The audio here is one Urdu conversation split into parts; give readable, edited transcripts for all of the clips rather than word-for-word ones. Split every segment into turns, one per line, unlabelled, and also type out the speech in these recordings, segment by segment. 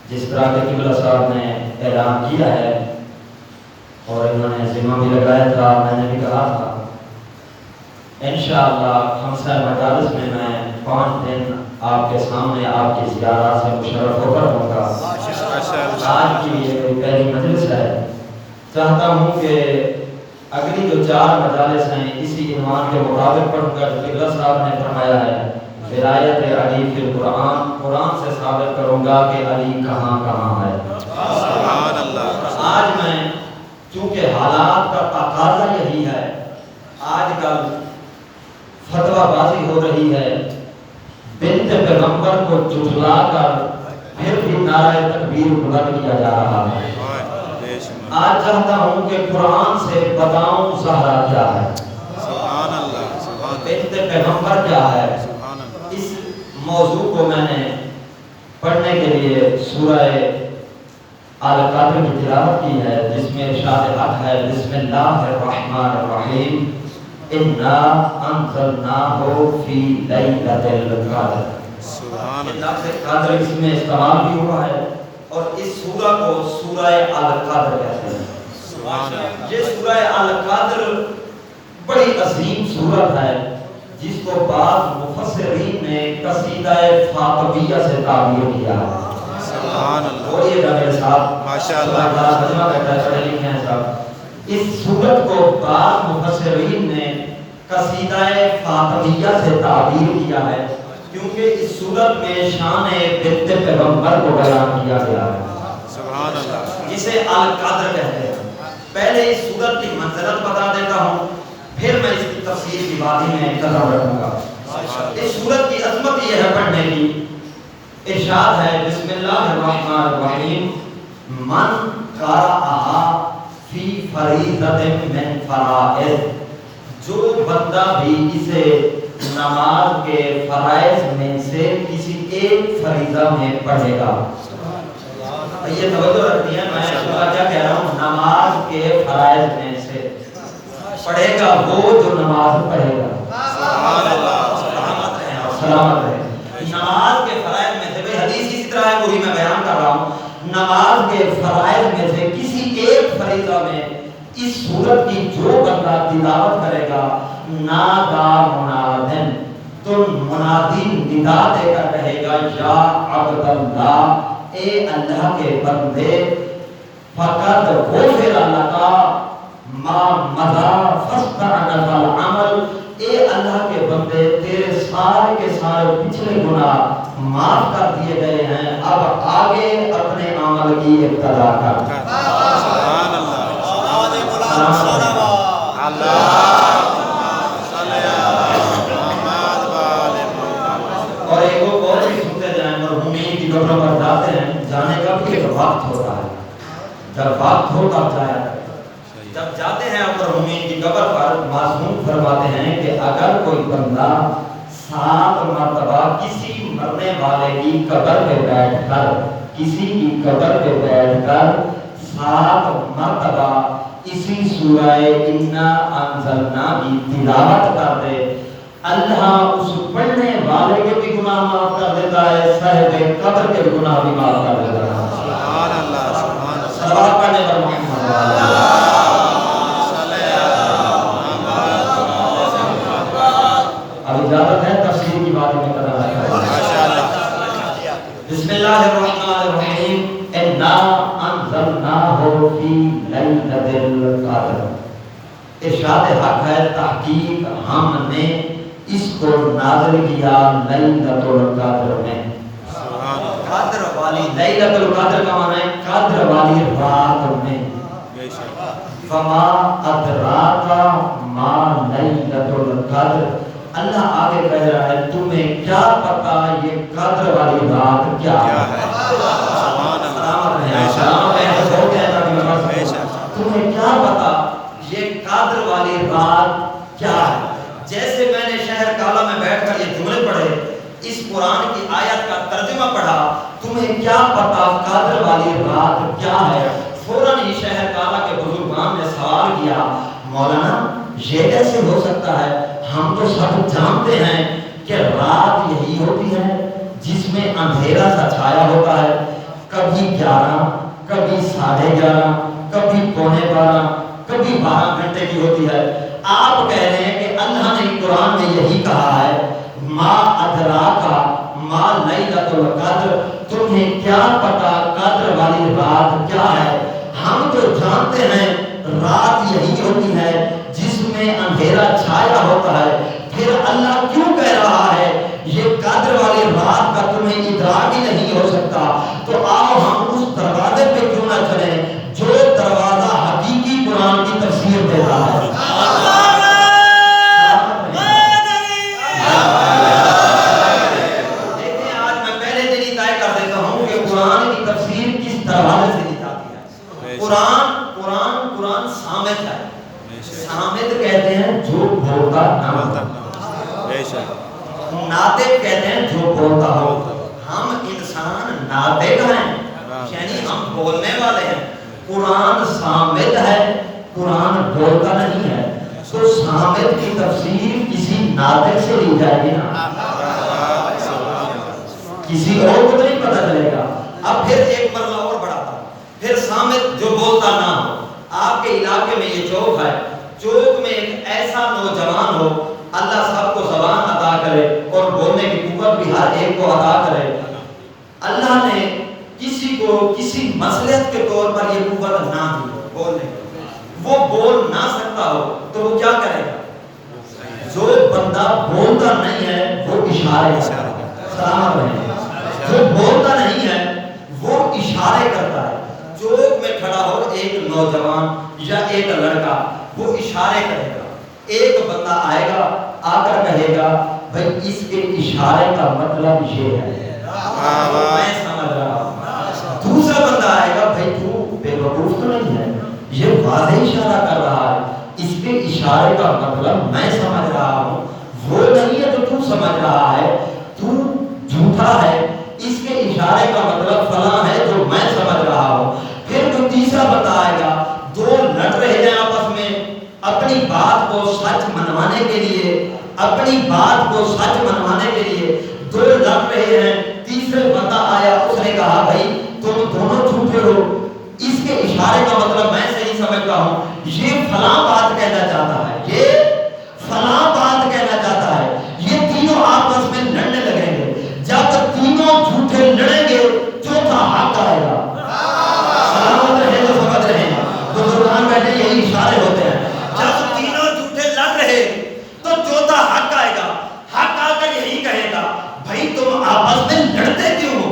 جس طرح کے قبلہ صاحب نے اعلان کیا ہے اور انہوں نے ذمہ بھی لگایا تھا، میں نے بھی کہا تھا انشاءاللہ خمسہ مجالس میں 5 دن آپ کے سامنے آپ کی زیارت سے مشرف ہو کر ہوں گا۔ آج کی یہ پہلی مجلس ہے، چاہتا ہوں کہ اگلی جو 4 مجالس ہیں اسی عنوان کے مطابق پڑھوں گا جو قبلہ صاحب نے فرمایا ہے ولایت علی فی القرآن، قرآن سے ثابت کروں گا کہ علی کہاں کہاں ہے۔
سبحان اللہ۔
آج میں چونکہ حالات کا تقاضا یہی ہے، آج کل فتویٰ بازی ہو رہی ہے، بنت پیغمبر کو جھٹلا کر پھر بھی نعرہ تکبیر بلند کیا جا رہا ہے۔ آج چاہتا ہوں کہ قرآن سے بتاؤں زہرا کیا ہے،
سبحان اللہ۔
بنت پیغمبر کیا ہے۔ اس موضوع کو میں نے پڑھنے کے لیے سورہ آل قادر کی تلاوت کی ہے، جس میں ارشاد حق ہے بسم اللہ الرحمن الرحیم انا انزلناہ فی لیلۃ القدر۔
سبحان اللہ۔
لفظ قدر اس میں استعمال بھی ہوا ہے اور اس سورہ کو سورہ القدر کہتے ہیں۔
سبحان اللہ۔
یہ سورہ القدر بڑی عظیم سورت ہے جس کو بعض مفسرین نے قصیدہ فاطمیہ سے تعبیر کیا ہے۔
سبحان اللہ۔
اور یہ میرے صاحب
ماشاءاللہ۔
ترجمہ کرتا ہے، پڑھے لکھے ہیں صاحب۔ اس سورت کو بعض مفسرین نے قصیدہ فاطمیہ سے تعبیر کیا ہے کیونکہ اس سورت میں شان بنت پیغمبر کو بیان کیا گیا ہے،
سبحان اللہ۔
جسے القدر کہتے ہیں۔ پہلے اس سورت کی منزلت بتا دیتا ہوں، پھر میں اس کی تفسیر کی وادی میں قدم رکھوں گا۔ اس سورت کی عظمت یہ ہے پڑھنے کی، ارشاد ہے بسم اللہ الرحمن الرحیم من قرأہا فی فریضۃ من فرائض، جو بندہ بھی اسے نماز کے فرائض میں سے کسی ایک فریضہ میں پڑھے گا۔ یہ توجہ رکھنی ہے، میں کیا کہہ رہا ہوں، نماز کے فرائض میں سے پڑھے گا وہ جو نماز پڑھے گا۔
سبحان اللہ۔
سلامت رہے۔ نماز کے فرائض میں سے، بھئی حدیث اسی طرح ہے، وہی میں بیان کر رہا ہوں، نماز کے فرائض میں سے کسی ایک فریضہ میں اس سورت کی جو بندہ تلاوت کرے گا، نادا منادن، تو منادی ندا دے کر کہے گا یا عبد اللہ، اے اللہ کے بندے، فقط غفر لک ما مضی فاستعنف العمل، اے اللہ کے بندے تیرے سارے کے سارے پچھلے گناہ معاف کر دیے گئے ہیں، اب آگے اپنے عمل کی ابتدا کر۔
سبحان اللہ۔
اور ایک اور بھی سنتے جائیں، مرحومین کی قبروں پر جاتے ہیں، جانے کا بھی ایک وقت ہوتا ہے، جب وقت ہو تب جایا کریں۔ جب جاتے ہیں مرحومین کی قبر پر، معصوم فرماتے ہیں کہ اگر کوئی بندہ 7 مرتبہ کسی مرنے والے کی قبر پہ بیٹھ کر، کسی کی قبر پہ بیٹھ کر 7 مرتبہ اسی سورہ انا انزلنا کی تلاوت کر دے، اللہ اس پڑھنے والے کے بھی گناہ معاف کر دیتا ہے، صاحب قبر کے گناہ بھی معاف کر دیتا ہے۔
سبحان اللہ۔ سبحان اللہ۔
صلوات پڑھنے پر محمد۔ اب اجازت ہے تفسیر کی بات میں قدم رکھا ہے۔
ماشاءاللہ۔
بسم اللہ الرحمن الرحیم انا انزلناہ فی لیلۃ القدر۔ ارشاد حق ہے، تحقیق ہم نے اس کو نازل کیا لیلۃ القدر میں۔
سبحان اللہ۔
قدر والی، لیلۃ القدر کا معنی ہے قدر والی رات میں۔
بے شک۔
فما ادراک ما لیلۃ القدر، اللہ آگے کہہ رہا ہے تمہیں کیا پتا یہ قدر والی رات کیا ہے۔
سبحان اللہ۔ بے شک۔
تمہیں کیا پتا یہ قدر والی رات کیا ہے۔ جیسے میں نے شہر کالا میں بیٹھ کر یہ جملے پڑھے، اس قرآن کی آیت کا ترجمہ پڑھا، تمہیں کیا پتا قدر والی رات کیا ہے، فوراً ہی شہر کالا کے بزرگان نے سوال کیا، مولانا یہ کیسے ہو سکتا ہے، ہم تو سب جانتے ہیں کہ رات یہی ہوتی ہے جس میں اندھیرا سا چھایا ہوتا ہے، کبھی 11، کبھی 11:30، کبھی 11:45، کبھی 12 گھنٹے کی ہوتی ہے. آپ کہہ رہے ہیں کہ اللہ نے قرآن میں یہی کہا ہے ما ادراکا ما لیلۃ القدر، تمہیں کیا پتا قدر والی رات کیا ہے. ہم تو جانتے ہیں رات یہی ہوتی ہے جس میں اندھیرا چھایا ہوتا ہے. پھر اللہ کیوں کہہ رہا ہے یہ قدر والی رات کا تمہیں ادراک ہی نہیں ہو سکتا؟ تو آؤ ہم اس دروازے پہ کیوں نہ چلیں جو دروازہ حقیقی قرآن کی تفسیر دیتا ہے. دیکھیں آج میں پہلے دن ہی طے کر دیتا ہوں کہ قرآن کی تفسیر کس دروازے سے دی جاتی ہے. قرآن صامت ہے. صامت کہتے ہیں جو بولتا نہ ہو. ناطق کہتے ہیں جو بولتا ہو. ہم انسان ناطق ہیں یعنی ہم بولنے والے ہیں. قرآن صامت ہے، قرآن بولتا نہیں ہے. تو صامت کی تفسیر کسی ناطق سے لی جائے گی نا، کسی اور کو تو نہیں پتہ چلے گا. اب پھر ایک مرلہ اور بڑھاتا ہوں. پھر صامت جو بولتا نہ ہو. آپ کے علاقے میں یہ چوک ہے، چوک میں ایک ایسا نوجوان ہو، اللہ سب کو زبان عطا کرے اور بولنے کی قوت بھی ہر ایک کو عطا کرے. اللہ نے کسی کو کسی مصلحت کے طور پر یہ قوت نہ دی بولنے کی، وہ بول نہ سکتا ہو تو وہ کیا کرے گا؟ جو بندہ بولتا نہیں ہے وہ اشارے کرتا ہے. سلامت رہے. جو بولتا نہیں ہے وہ اشارے کرتا ہے. چوک میں کھڑا ہو ایک نوجوان یا ایک لڑکا، وہ اشارے کرے گا. ایک بندہ آئے گا، آ کر کہے گا بھائی اس کے اشارے کا مطلب یہ ہے، میں سمجھ رہا ہوں. دوسرا بندہ آئے گا، بھائی تو بے وقوف تو نہیں ہے، یہ واضح اشارہ کر رہا ہے، اس کے اشارے کا مطلب میں سمجھ رہا ہوں، وہ نہیں ہے جو تو سمجھ رہا ہے، تو جھوٹا ہے، اس کے اشارے کا مطلب فلاں ہے جو میں سمجھ رہا ہوں. پھر کوئی تیسرا بندہ آئے گا، دو لڑ رہے ہیں آپس میں اپنی بات کو سچ منوانے کے لیے، اپنی بات کو سچ منوانے کے لیے دو لڑ رہے ہیں. تیسرے بندہ آیا، اس نے کہا بھائی تم دونوں جھوٹے ہو، اس کے اشارے کا مطلب میں صحیح سمجھتا ہوں، یہ فلاں بات کہنا چاہتا ہے، یہ فلاں بات کہنا چاہتا ہے. یہ تینوں آپس میں لڑنے لگیں گے. جب تینوں جھوٹے لڑیں گے چوتھا حق آئے گا. سلامت رہے تو سمجھ رہے ہیں. بزرگان بیٹھے یہی اشارے ہوتے ہیں. جب تینوں جھوٹے لڑ رہے تو چوتھا حق آئے گا. حق آ کر یہی کہے گا بھائی تم آپس میں لڑتے کیوں ہو؟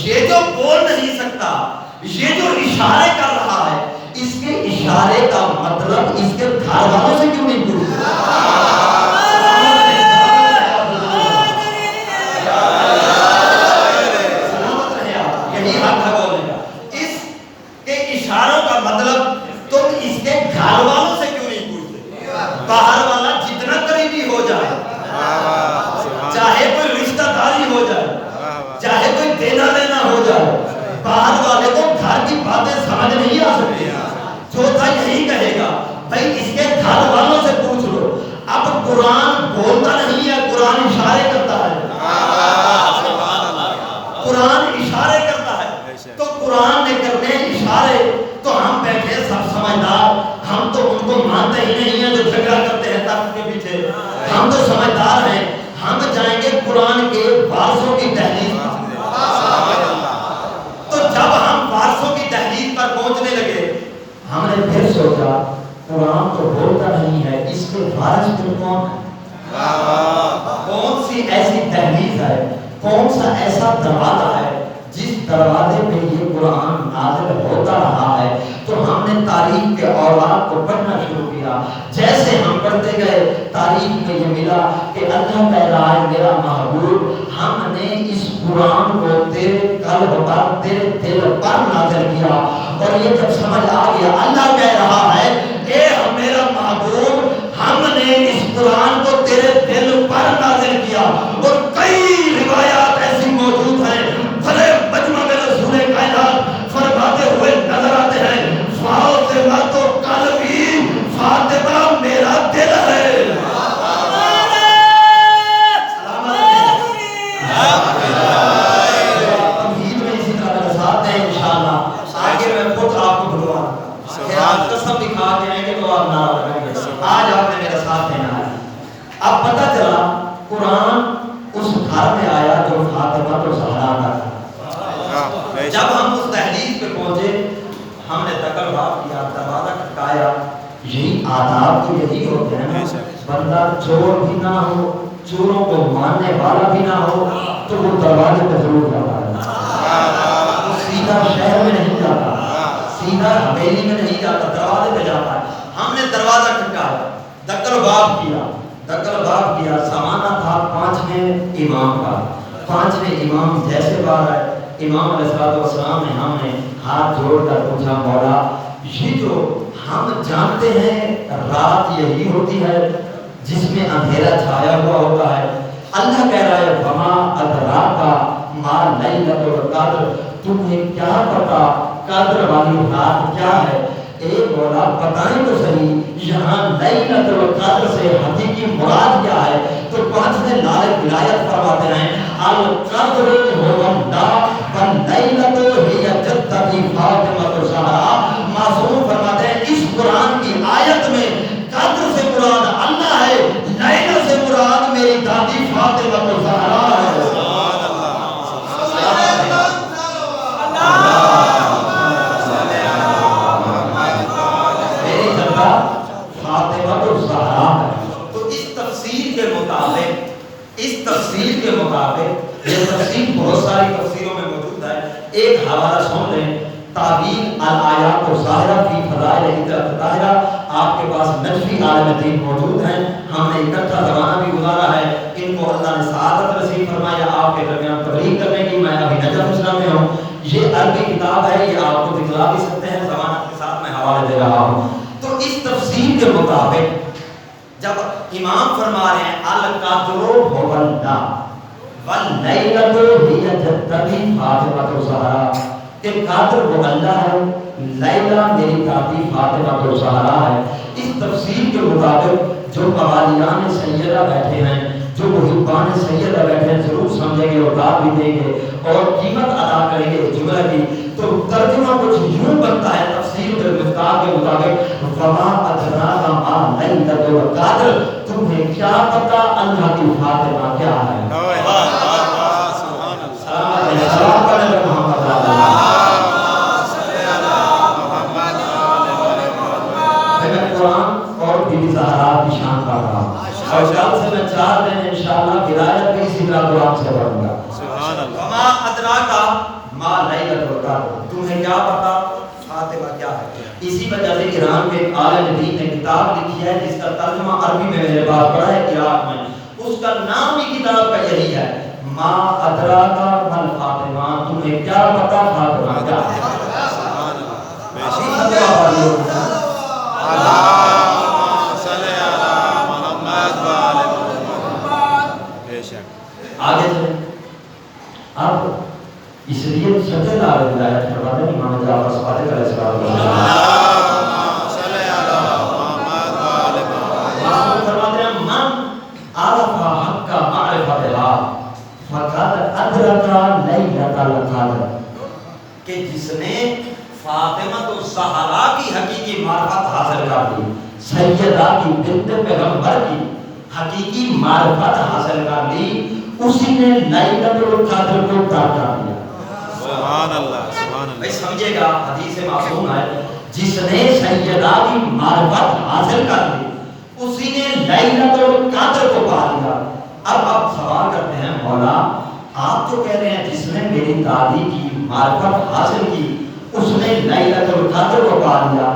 یہ جو بول نہیں سکتا، یہ جو اشارے کر رہا ہے، اس کے اشارے کا مطلب اس کے گھر والوں سے کیوں نہیں پوچھتے؟ سلامت رہے آپ. یہی حق ہے بولنے کا. اس کے اشاروں کا مطلب تم اس کے گھر والوں سے کیوں نہیں پوچھتے؟ باہر والا جتنا قریبی ہو جائے، چاہے کوئی رشتہ داری ہو جائے، چاہے کوئی دینا لینا ہو جائے، باہر والے کو گھر کی باتیں سمجھ نہیں آ سکتی. چوتھا یہی کہے گا بھائی اس کے گھر والوں سے پوچھ لو. اب قرآن بولتا نہیں ہے، قرآن اشارے کرتا ہے. قرآن اشارے کرتا ہے. تو قرآن نے کرنے اشارے تو ہم بیٹھے سب سمجھدار، ہم تو ان کو مانتے ہی نہیں ہیں جو جھگڑا کرتے ہیں تخت کے پیچھے. ہم تو سمجھدار ہیں. ہم جائیں گے قرآن کے وارثوں کی تحریر پر. تو جب ہم وارثوں کی تحریر پر پہنچنے لگے ہم نے پھر سوچا قرآن تو بولتا نہیں ہے، اس کے وارث پھر کون ہے؟ کون سی ایسی تحریر ہے، کون سا ایسا دروازہ ہے جس دروازے پہ یہ قرآن نازل ہوتا رہا ہے؟ تو ہم نے تاریخ کے اوراق کو پڑھنا شروع کیا. جیسے ہم پڑھتے گئے تاریخ میں یہ ملا کہ اللہ کہہ رہا ہے میرا محبوب ہم نے اس قرآن کو تیرے قلب پر، تیرے دل پر نازل کیا. اور یہ جب سمجھ آ گیا اللہ کہہ رہا ہے اے میرا محبوب ہم نے اس قرآن کو تیرے دل پر نازل کیا. اور کئی روایات ایسی موجود ہیں بھلے مجمع میں رسول کائنات فرماتے ہوئے نظر آتے ہیں فاطمہ تو قلبی، فاطمہ میرا دل ہے. تمہید میں اسی طرح میرے ساتھ ہیں انشاءاللہ. آگے میں خود آپ کو بلوا قسم بھی کھا کے آئیں گے تو آپ نعرہ لگائیں گے آج آپ نے میرا ساتھ دینا ہے. اب پتہ چلا قرآن اس گھر میں آیا جو فاطمہ تو زہرا کا تھا. جب ہم اس دہلیز پہ پہنچے ہم نے دکل بات کیا, دروازہ کھٹکایا. یہی آداب تو یہی ہوتے ہیں نا, بندہ چور بھی نہ ہو, چوروں کو ماننے والا بھی نہ ہو تو وہ دروازے پہ ضرور جاتا ہے. وہ سیدھا شہر میں نہیں جاتا, سیدھا حویلی میں نہیں جاتا, دروازے پہ جاتا ہے. ہم نے دروازہ کھٹکایا, دکل باب کیا, دکل باب کیا. زمانہ تھا 5ویں امام کا. 5ویں امام جیسے بار آئے, امام علیہ السلام نے ہم نے ہاتھ جوڑ کر پوچھا مولا یہ جو ہم جانتے ہیں رات یہی ہوتی ہے جس میں اندھیرا چھایا ہوا ہوتا ہے, اللہ کہہ رہا ہے وما ادراکا ما لیلۃ القدر, تمہیں کیا پتا قدر والی رات کیا ہے. اے مولا بتائیں تو صحیح یہاں لیلۃ القدر سے حقیقی مراد کیا ہے. تو 5ویں لائق ولایت فرماتے ہیں القدر هو اللہ واللیلۃ ہی جدتی فاطمہ الزہرا. معصوم فرماتے ہیں اس قرآن کی آیت میں قدر سے مراد اللہ ہے, لیلۃ سے مراد میری دادی فاطمہ الزہرا ہے. میری جدہ فاطمہ الزہرا ہے. تو اس تفسیر کے مطابق یہ تفسیر بہت ساری تفسیروں میں موجود ہے. ایک حوالہ سن لیں, تعبیر الآیات الظاہرہ فی فضائل ہجرت الطاہرہ. آپ کے پاس نجفی عالم دین موجود ہیں, ہم نے اکٹھا زمانہ بھی گزارا ہے. ان کو اللہ نے سعادت نصیب فرمایا آپ کے درمیان تبلیغ کرنے کی. میں ابھی نجف اسلام میں ہوں, یہ عربی کتاب ہے, یہ آپ کو دکھلا بھی سکتے ہیں, ضمانت کے ساتھ میں حوالے دے رہا ہوں. تو اس تفسیر کے مطابق جب امام فرما رہے ہیں القدر هو اللہ واللیلۃ ہی جدتی فاطمہ الزہرا, کہ قادر وہ اللہ ہے, لیلہ میری دادی فاطمہ الزہرا ہے. اس تفسیر کے مطابق جو قوالیان سیدہ بیٹھے ہیں, جو محبان سیدہ بیٹھے ہیں, ضرور سمجھیں گے اور داد بھی دیں گے اور قیمت ادا کریں گے جملہ کی. تو ترجمہ کچھ یوں بنتا ہے تفسیر بالمفتاح کے مطابق وما ادراک ما لیلۃ القدر, تمہیں کیا پتا اللہ کی فاطمہ کیا ہے. سلام پڑھے محمد میں قرآن اور بی بی زہرا کی شان پڑھ رہا ہوں, اور کل سے میں 4 دن انشاءاللہ ولایت بھی اسی طرح قرآن سے پڑھوں گا. وما ادراک ما لیلۃ القدر, تمہیں کیا پتا فاطمہ کیا ہے. اسی وجہ سے ایران کے ایک عالم دین نے کتاب لکھی ہے جس کا ترجمہ عربی میں میرے پاس پڑھا ہے عراق میں, اس کا نام بھی کتاب کا یہی ہے ما ادراک ما فاطمہ, تمہیں کیا پتا فاطمہ کیا ہے. آگے چلیں. اب اس لیے سچے دار ولایت فرماتے ہیں امام جعفر صادق علیہ السلام فرماتے ہیں من عرف حق معرفتها فقد ادرک لیلۃ القدر, کہ جس نے فاطمہ الزہرا کی حقیقی معرفت حاصل کر لی, سیدہ کی بنت پیغمبر کی حقیقی معرفت حاصل کر لی, اسی نے لیلۃ القدر کو طے کر دیا.
سبحان اللہ, سبحان اللہ.
بھائی سمجھے گا حدیث معصوم ہے, جس نے سیدہ کی معرفت حاصل کر لی اسی نے لیلۃ القدر کو پا لیا. اب آپ سوال کرتے ہیں مولا آپ تو کہہ رہے ہیں جس نے میری دادی کی معرفت حاصل کی اس نے لیلۃ القدر کو پا لیا,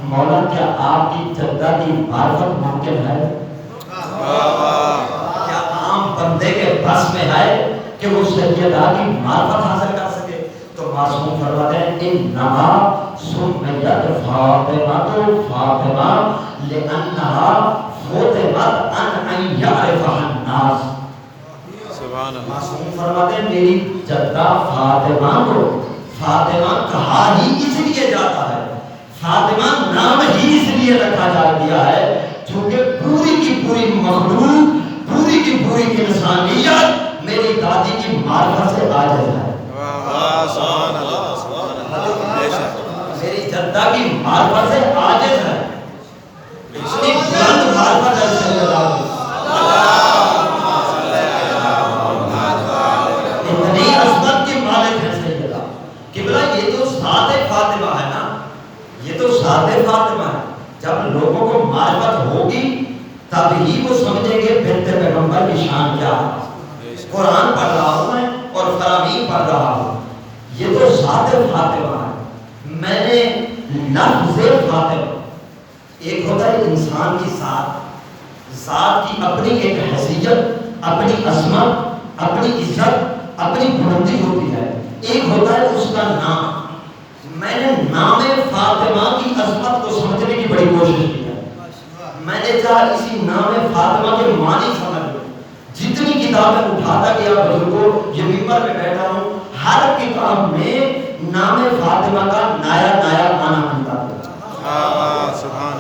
مولا کیا آپ کی جدہ کی معرفت ممکن ہے؟ کیا عام بندے کے بس میں ہے کہ وہ سیدہ کی معرفت حاصل کر سکے؟ تو معصوم فرماتے ہیں انما سمیت فاطمہ فاطمہ لانہا فطمت ان یعرفها الناس.
سبحان اللہ.
معصوم فرماتے ہیں میری جدہ فاطمہ کو فاطمہ کہا ہی اس لیے جاتا ہے, فاطمہ نام ہی اس لیے رکھا جا دیا ہے چونکہ پوری کی پوری مخلوق, پوری کی پوری انسانیت میری دادی کی معرفت سے عاجز ہے.
سبحان اللہ, سبحان اللہ.
میری جدہ کی معرفت سے عاجز ہے. ذات فاطمہ ہے. جب لوگوں کو معرفت ہوگی تب ہی وہ سمجھیں گے بنت پیغمبر کی شان کیا ہے. قرآن پڑھ رہا ہوں میں اور فرامین پڑھ رہا ہوں, یہ تو ذات فاطمہ ہے. میں نے لفظ فاطمہ, ایک ہوتا ہے انسان کی ذات کی اپنی ایک حیثیت, اپنی عظمت, اپنی عزت, اپنی بلندی ہوتی ہے. ایک ہوتا ہے اس کا نام. میں نے نام فاطمہ کی عظمت کو سمجھنے کی بڑی کوشش کی ہے. میں نے چاہا اسی نام فاطمہ کے معنی سمجھ لوں. جتنی کتابیں اٹھاتا گیا بزرگوں, یہ ممبر میں بیٹھا ہوں, ہر کتاب میں نام فاطمہ کا نیا نیا معنی ملتا ہے.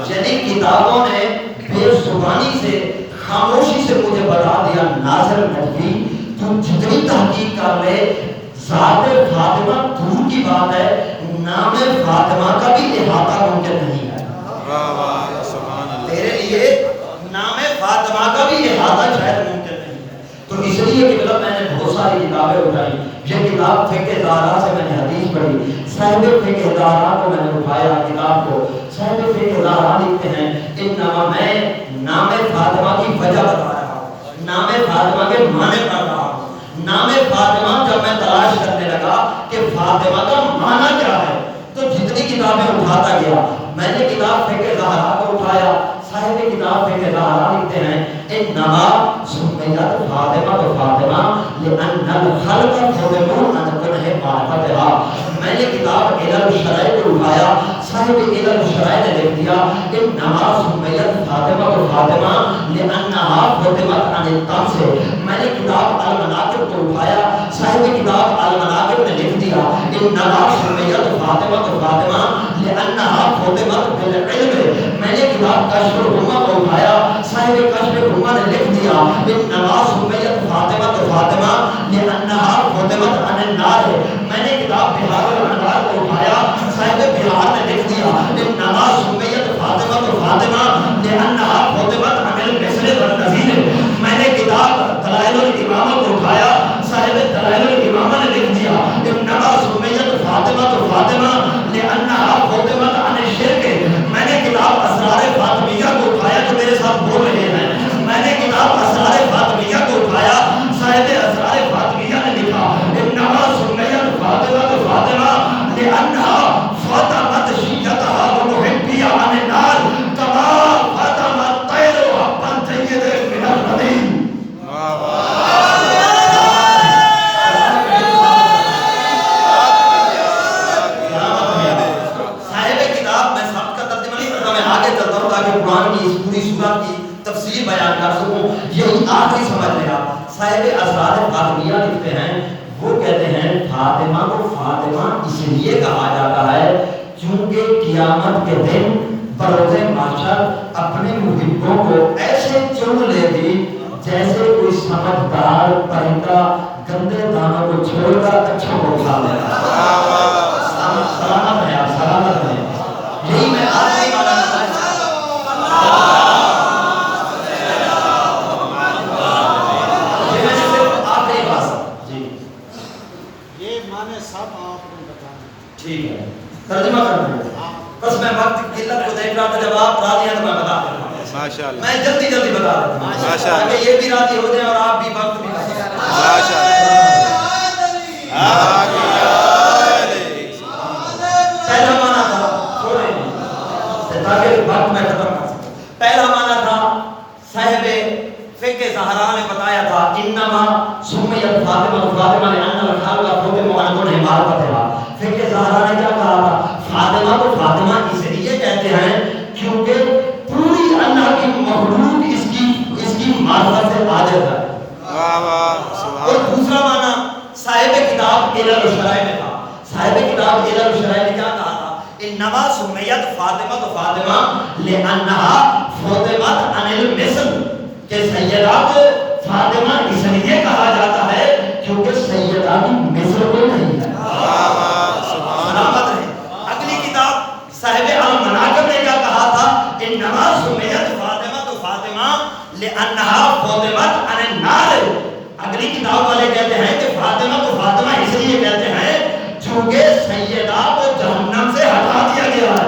یعنی کتابوں نے بے زبانی سے, خاموشی سے مجھے بتا دیا, ناصر نجوی تو جتنی تحقیق کر لے, ذات فاطمہ دور کی بات ہے, نام فاطمہ کا بھی احاطہ ممکن نہیں ہے. تیرے لیے نام فاطمہ کا بھی احاطہ شاید ممکن نہیں ہے. تو اس لیے کہ مطلب میں نے بہت ساری کتابیں اٹھائی. یہ کتاب فقہ زہرا سے میں نے حدیث پڑھی, صاحب فقہ زہرا کو میں نے اٹھایا کتاب کو. صاحب فقہ زہرا لکھتے ہیں انما میں نام فاطمہ کی وجہ بتا رہا ہوں, نام فاطمہ کے معنی پڑھ رہا ہوں. نام فاطمہ جب میں تلاش کرنے لگا کہ فاطمہ کا معنی کیا ہے, تو جتنی کتابیں اٹھاتا گیا. میں نے کتاب فقہ زہرا کو اٹھایا. صاحب کتاب فقہ زہرا لکھتے ہیں انما سمیت فاطمہ تو فاطمہ لأن الخلق خدمون ان کنہ معرفتها. میں نے کتاب علل الشرائع کو اٹھایا. صاحب علل الشرائع نے لکھ دیا انما سمیت فاطمہ تو فاطمہ لأنها خدمت عن الطمس. میں نے کتاب المناقب کو اٹھایا. صاحب کتاب المناقب نے لکھ دیا انما سمیت فاطمہ تو فاطمہ لأنها خدمت بالعلم. میں نے کتاب کشف الغمہ کو اٹھایا. صاحب کشف الغمہ نے لکھ دیا انما سمیت فاطمہ تو فاطمہ لأنها خدمت عن النار. میں نے کتاب بہار الانوار کو اٹھایا. صاحب بہار نے لکھ دیا انما سمیت فاطمہ تو فاطمہ لأنها خدمت عن المثل والنظیر. میں نے کتاب دلائل الامامہ کو اٹھایا. صاحب دلائل الامامہ نے لکھ دیا انما سمیت فاطمہ تو فاطمہ لأنها خدمت عن الشرک. میں نے کتاب اسرار فاطمیہ کو اٹھایا, جو میرے ساتھ بول رہے ہیں. میں نے کتاب اسرار فاطمیہ کو اٹھایا. صاحب اسرار فاطمیہ نے لکھا انما سمیت فاطمہ تو فاطمہ لأنها فاطمت شیعتها ومحبیہ عن النار کما فاطمت طیر حبا جید من الردیم. قرآن کی اس پوری سورت کی تفسیر بیان کر سکوں, یہی آخری سمجھ لیا. صاحب اسرار فاطمیہ لکھتے ہیں, وہ کہتے ہیں فاطمہ کو فاطمہ اس لیے کہا جاتا ہے کیونکہ قیامت کے دن بروز محشر اپنے محبوں کو ایسے چن لے گی جیسے کوئی سمجھدار پرندہ گندے دانوں کو چھوڑ کر اچھوں کو کھا لے گا. سلامت ہے, آپ سلامت ہیں. یہی میں آخری والا ٹھیک ہے, ترجمہ کرنا ہے. بس میں وقت قلت کو دیکھ رہا تھا, جب آپ راضی ہیں تو میں بتا دیتا ہوں. ماشاءاللہ میں جلدی جلدی بتا دیتا ہوں ماشاءاللہ, تاکہ یہ بھی راضی ہو جائیں اور آپ بھی وقت بھی ماشاءاللہ. پہلا معنی تھا تاکہ وقت میں ختم کر سکوں. پہلا معنی تھا صاحب فقہ زہرا نے بتایا تھا انما سمیت فاطمہ فاطمہ لأن الخلق خدموا عن كنہ معرفتها. فقہ زہرا نے کیا کہا تھا, فاطمہ کو فاطمہ اس لیے کہتے ہیں کیونکہ پوری اللہ کی مخلوق اس کی معرفت سے عاجز ہے. اور دوسرا معنی صاحب کتاب علل الشرائع میں تھا. صاحب کتاب علل الشرائع نے کیا کہا تھا انما سمیت فاطمہ تو فاطمہ لأنها خدمت عن المثل, کہ سیدہ کو فاطمہ اس لیے کہا جاتا ہے کیونکہ سیدہ کی مثل کوئی نہیں ہے. سلامت رہے. اگلی کتاب صاحب المناقب نے کیا کہا تھا انما سمیت فاطمہ تو فاطمہ لأنها خدمت عن النار. اگلی کتاب والے کہتے ہیں کہ فاطمہ کو فاطمہ اس لیے کہتے ہیں چونکہ سیدہ کو جہنم سے ہٹا دیا گیا ہے.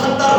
70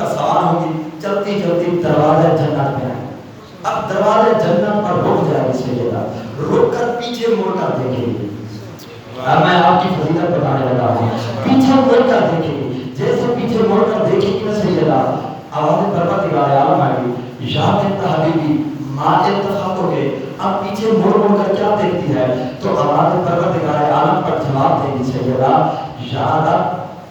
پر سوار ہوگی، چلتی چلتی دروازے جنت میں آئے. اب دروازے جنت پر رک جائے گی سیدہ، رک کر پیچھے مڑ کر دیکھے گی. اب میں آپ کی فضیلت بتانے لگا ہوں. پیچھے مڑ کر دیکھے گی، جیسے پیچھے مڑ کر دیکھے گی نا سیدہ، آواز پروردگار عالم آئی، شاہ حبیبی ماں اتفاق ہو گئے. اب پیچھے مڑ مڑ کر کیا دیکھتی ہے تو آواز پروردگار عالم پر جواب دے گی سیدہ، یاد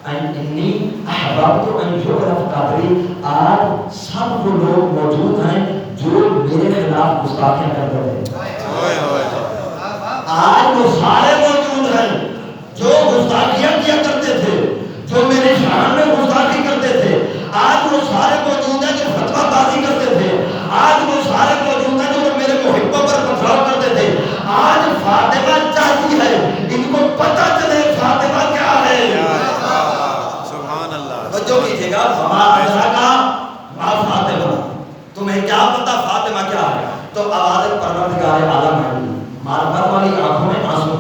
انی احبابت ان یعرف قدری. آج سب وہ لوگ موجود ہیں جو میرے خلاف گستاخیاں کرتے تھے. آج وہ سارے موجود ہیں جو گستاخیاں کیا کرتے تھے، جو میرے شان میں گستاخی کرتے تھے. آج وہ سارے موجود ہیں جو فتویٰ بازی کرتے تھے. آج وہ سارے موجود ہیں جو میرے محبوں پر پتھراؤ کرتے تھے. آج فاطمہ چاہتی ہے ان کو پتہ چلے فاطمہ کیا ہے.
سبحان اللہ.
توجہ کیجیے گا، وما ادراکا ما فاطمہ، تمہیں کیا پتا فاطمہ کیا ہے. تو آواز پروردگار عالم ہے، معرفت والی آنکھوں میں آنسو.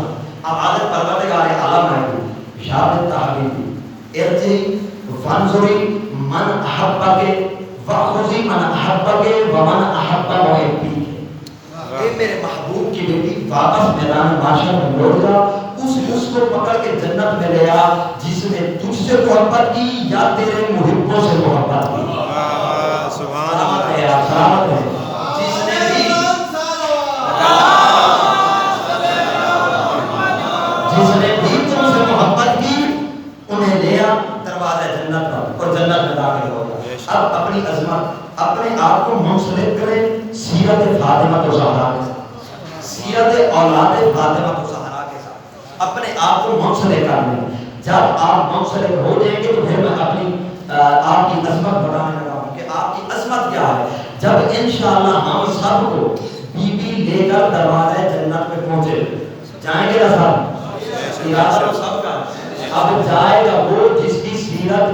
آواز پروردگار عالم ہے، شاہد حبیبی ارجعی فانظری من احبک وخذی من احبک ومن احب محبی. اے میرے محبوب کی بیٹی واپس میدان معاشر میں لوٹ جا، اس کو پکڑ کے جنت میں لے آ جس نے تجھ سے محبت کی یا تیرے محبوں سے محبت کی.
سبحان اللہ.
سلامت ہے جس نے بھی تم سے محبت کی انہیں لے آ دروازہ جنت پر اور جنت میں داخل ہو گیا. اب اپنی عظمت اپنے آپ کو منسلک کریں سیرت فاطمہ و زہرا کے ساتھ، سیرت اولاد فاطمہ و زہرا کے ساتھ اپنے آپ کو منسلک کر لیں. جب آپ منسلک ہو جائیں گے تو پھر میں اپنی آپ کی عظمت بتانے لگا ہوں کہ آپ کی عظمت کیا ہے. جب انشاءاللہ ہم سب کو بی بی لے کر دروازہ جنت میں پہنچے، جائیں گے نا صاحب؟ ارادہ تو سب کا. اب جائے گا وہ جس کی سیرت